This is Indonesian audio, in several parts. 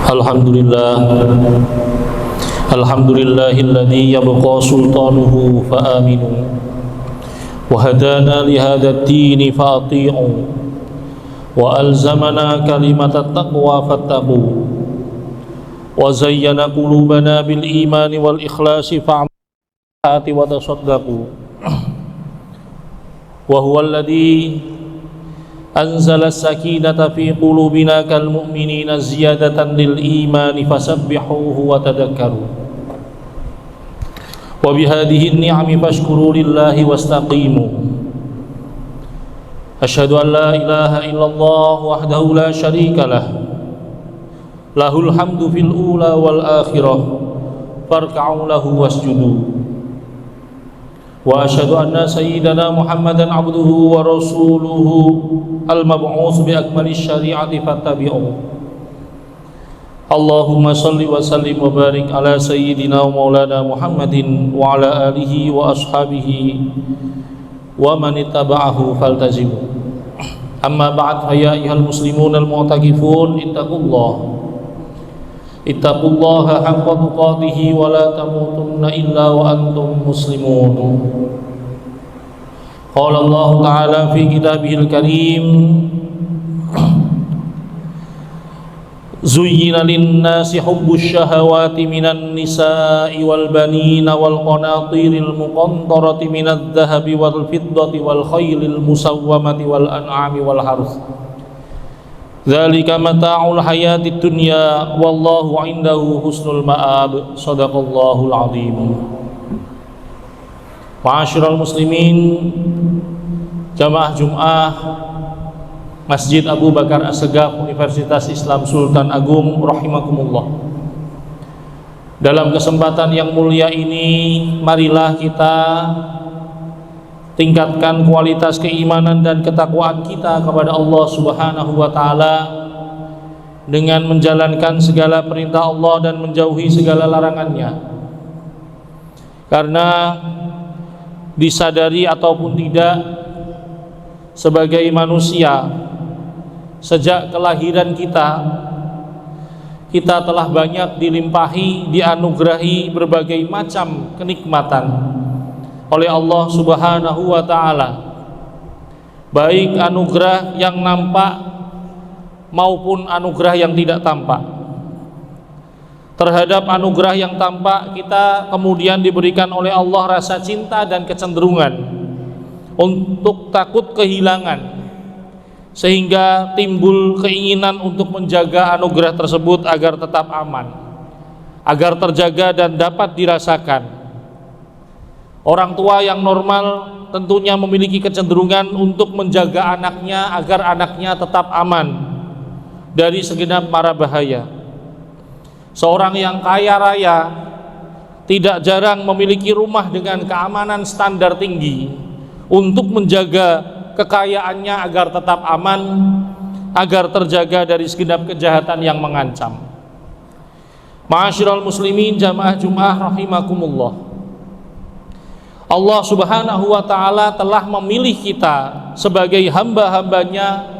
Alhamdulillah, alhamdulillahilladzi yabqa sultanuhu fa'aminu wa hadana lihadha ad-dini fa'ati'u wa alzamana kalimatat taqwa fattaqu wa zayyana qulubana bil imani wal ikhlasi fa'amati wa tasaddaqu wa huwa alladzi anzala as-sakinata fi qulubina kal mu'minina ziyadatan lil imani fasabbihuhu wa tadhakkaru wa bihadhihi an-ni'ami fashkuru lillahi wastaqimu. Asyhadu an la ilaha illallah wahdahu la syarika lah, lahul hamdu fil ula wal akhirah farka'u lahu wasjudu. Wa asyhadu anna sayyidana Muhammadan abduhu wa rasuluhu al-mab'uts bi akmalis syari'ati fattabi'u. Allahumma salli wa sallim wa barik ala sayyidina wa maulana Muhammadin wa ala alihi wa ashabihi wa man ittaba'ahu faltazimu. Amma ba'd, ya ayyuhal muslimun al-mu'takifun ittaqullaha haqqa tuqatih wa la tamutunna illa wa antum muslimun. Qala Allah Ta'ala fi kitabihil karim, zuyyina lin-nasi hubbus syahawati minan nisa'i wal banina wal qanatiril muqantarati minadh dhahabi wal fiddati wal khaylil musawwamati wal an'ami wal harth. Dzalika mata'ul hayatid dunya wallahu 'indahu husnul ma'ab. Shadaqallahul 'azim. Ma'asyiral muslimin, jamaah Jumat Masjid Abu Bakar As-Segaf Universitas Islam Sultan Agung rahimakumullah. Dalam kesempatan yang mulia ini, marilah kita tingkatkan kualitas keimanan dan ketakwaan kita kepada Allah Subhanahu wa Ta'ala dengan menjalankan segala perintah Allah dan menjauhi segala larangannya. Karena disadari ataupun tidak, sebagai manusia, sejak kelahiran kita telah banyak dilimpahi, dianugerahi berbagai macam kenikmatan oleh Allah Subhanahu wa Ta'ala, baik anugerah yang nampak maupun anugerah yang tidak tampak. Terhadap anugerah yang tampak, kita kemudian diberikan oleh Allah rasa cinta dan kecenderungan untuk takut kehilangan, sehingga timbul keinginan untuk menjaga anugerah tersebut agar tetap aman, agar terjaga dan dapat dirasakan. Orang tua yang normal tentunya memiliki kecenderungan untuk menjaga anaknya agar anaknya tetap aman dari segenap mara bahaya. Seorang yang kaya raya tidak jarang memiliki rumah dengan keamanan standar tinggi untuk menjaga kekayaannya agar tetap aman, agar terjaga dari segenap kejahatan yang mengancam. Ma'asyiral muslimin, jamaah Jumat rahimakumullah. Allah Subhanahu wa Ta'ala telah memilih kita sebagai hamba-hambanya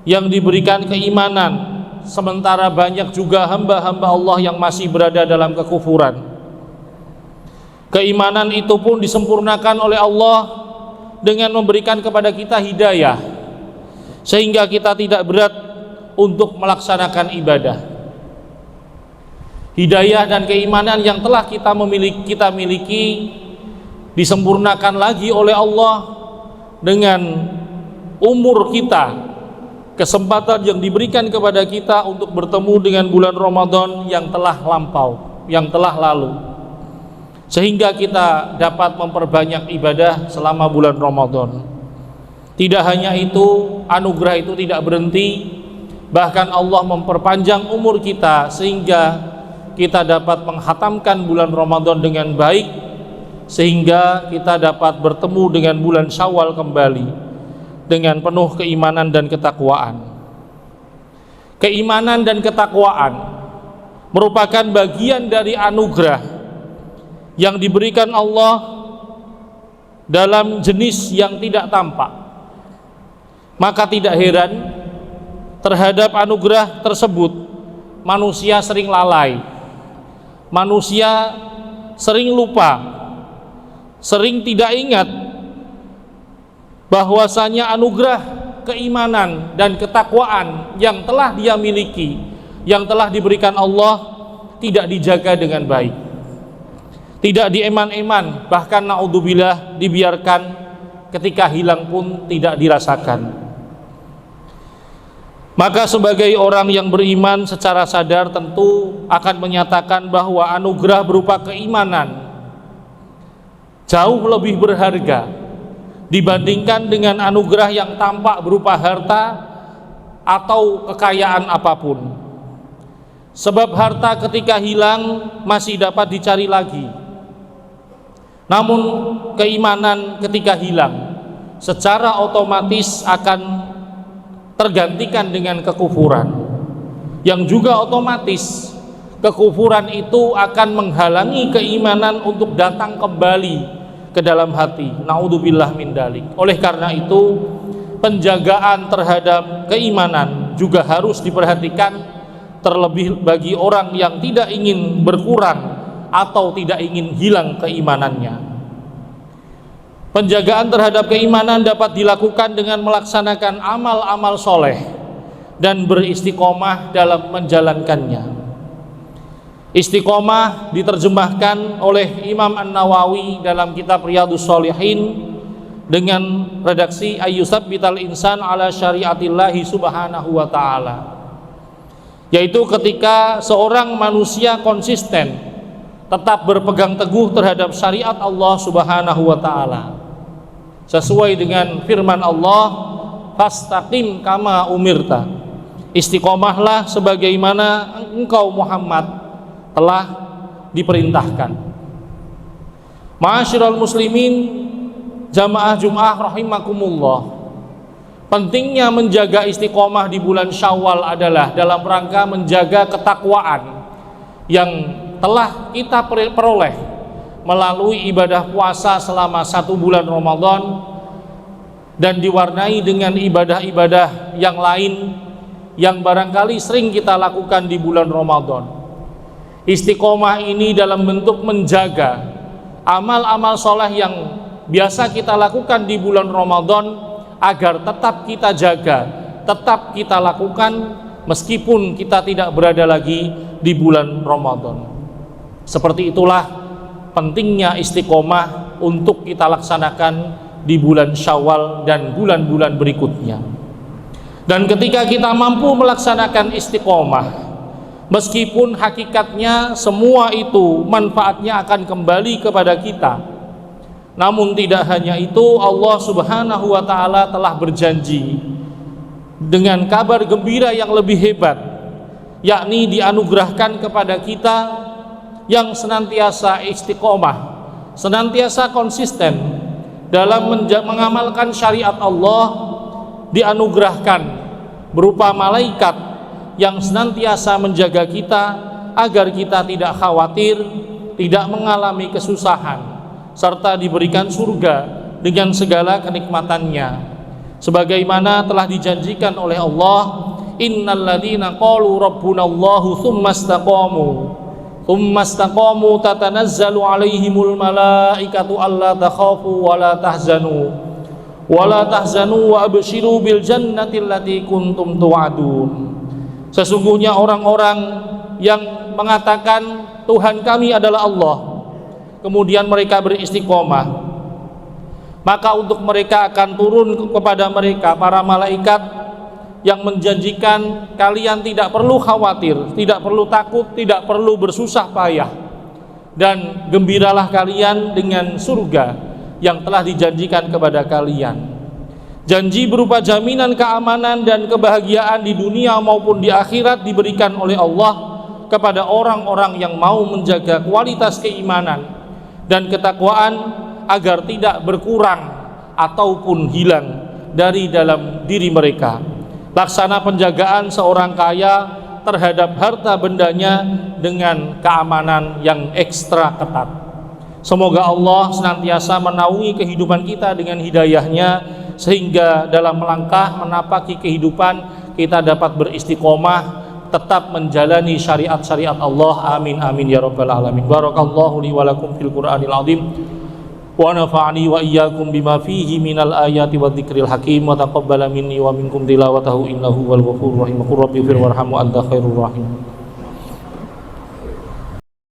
yang diberikan keimanan, sementara banyak juga hamba-hamba Allah yang masih berada dalam kekufuran. Keimanan itu pun disempurnakan oleh Allah dengan memberikan kepada kita hidayah, sehingga kita tidak berat untuk melaksanakan ibadah. Hidayah dan keimanan yang telah kita miliki disempurnakan lagi oleh Allah dengan umur kita, kesempatan yang diberikan kepada kita untuk bertemu dengan bulan Ramadan yang telah lampau, yang telah lalu, sehingga kita dapat memperbanyak ibadah selama bulan Ramadan. Tidak hanya itu, anugerah itu tidak berhenti, bahkan Allah memperpanjang umur kita sehingga kita dapat menghatamkan bulan Ramadan dengan baik, sehingga kita dapat bertemu dengan bulan Syawal kembali dengan penuh keimanan dan ketakwaan. Keimanan dan ketakwaan merupakan bagian dari anugerah yang diberikan Allah dalam jenis yang tidak tampak. Maka tidak heran terhadap anugerah tersebut manusia sering lalai, manusia sering lupa, sering tidak ingat bahwasanya anugerah keimanan dan ketakwaan yang telah dia miliki, yang telah diberikan Allah, tidak dijaga dengan baik, tidak dieman-eman, bahkan naudzubillah dibiarkan, ketika hilang pun tidak dirasakan. Maka sebagai orang yang beriman secara sadar tentu akan menyatakan bahwa anugerah berupa keimanan jauh lebih berharga dibandingkan dengan anugerah yang tampak berupa harta atau kekayaan apapun. Sebab harta ketika hilang masih dapat dicari lagi, namun keimanan ketika hilang secara otomatis akan tergantikan dengan kekufuran, yang juga otomatis kekufuran itu akan menghalangi keimanan untuk datang kembali ke dalam hati. Naudzubillah min dalik. Oleh karena itu, penjagaan terhadap keimanan juga harus diperhatikan, terlebih bagi orang yang tidak ingin berkurang atau tidak ingin hilang keimanannya. Penjagaan terhadap keimanan dapat dilakukan dengan melaksanakan amal-amal soleh dan beristiqomah dalam menjalankannya. Istiqomah diterjemahkan oleh Imam An-Nawawi dalam kitab Riyadhus Shalihin dengan redaksi ayyusabbital insan ala syariatillahi subhanahu wa ta'ala, yaitu ketika seorang manusia konsisten tetap berpegang teguh terhadap syariat Allah subhanahu wa ta'ala, sesuai dengan firman Allah, fastaqim kama umirta, istiqomahlah sebagaimana engkau Muhammad telah diperintahkan. Ma'asyiral muslimin, jamaah Jum'ah rahimakumullah, pentingnya menjaga istiqomah di bulan Syawal adalah dalam rangka menjaga ketakwaan yang telah kita peroleh melalui ibadah puasa selama 1 bulan Ramadan dan diwarnai dengan ibadah-ibadah yang lain yang barangkali sering kita lakukan di bulan Ramadan. Istiqomah ini dalam bentuk menjaga amal-amal soleh yang biasa kita lakukan di bulan Ramadan agar tetap kita jaga, tetap kita lakukan meskipun kita tidak berada lagi di bulan Ramadan. Seperti itulah pentingnya istiqomah untuk kita laksanakan di bulan Syawal dan bulan-bulan berikutnya. Dan ketika kita mampu melaksanakan istiqomah, meskipun hakikatnya semua itu manfaatnya akan kembali kepada kita, namun tidak hanya itu, Allah subhanahu wa ta'ala telah berjanji dengan kabar gembira yang lebih hebat, yakni dianugerahkan kepada kita yang senantiasa istiqomah, senantiasa konsisten dalam mengamalkan syariat Allah, dianugerahkan berupa malaikat yang senantiasa menjaga kita agar kita tidak khawatir, tidak mengalami kesusahan, serta diberikan surga dengan segala kenikmatannya, sebagaimana telah dijanjikan oleh Allah, innalladzina qalu rabbunallahu tsumma istaqamu tatanazzalu alaihimul malaikatu alla takhafu wa la tahzanu wa abshiru bil jannati allati kuntum tu'adun. Sesungguhnya orang-orang yang mengatakan Tuhan kami adalah Allah, kemudian mereka beristiqomah, maka untuk mereka akan turun kepada mereka para malaikat yang menjanjikan kalian tidak perlu khawatir, tidak perlu takut, tidak perlu bersusah payah, dan gembiralah kalian dengan surga yang telah dijanjikan kepada kalian. Janji berupa jaminan keamanan dan kebahagiaan di dunia maupun di akhirat diberikan oleh Allah kepada orang-orang yang mau menjaga kualitas keimanan dan ketakwaan agar tidak berkurang ataupun hilang dari dalam diri mereka. Laksana penjagaan seorang kaya terhadap harta bendanya dengan keamanan yang ekstra ketat. Semoga Allah senantiasa menaungi kehidupan kita dengan hidayahnya, sehingga dalam melangkah menapaki kehidupan kita dapat beristiqomah tetap menjalani syariat-syariat Allah. Amin amin ya rabbal alamin. Barakallahu li wa lakum fil Qur'anil azim wa nafa'ani wa iyyakum bima fihi minal ayati wadh-dhikril hakim wa taqabbala minni wa minkum tilawatahu innahu wal ghafurur rahim. Qur rabbi fir warham wa anta khairur rahim.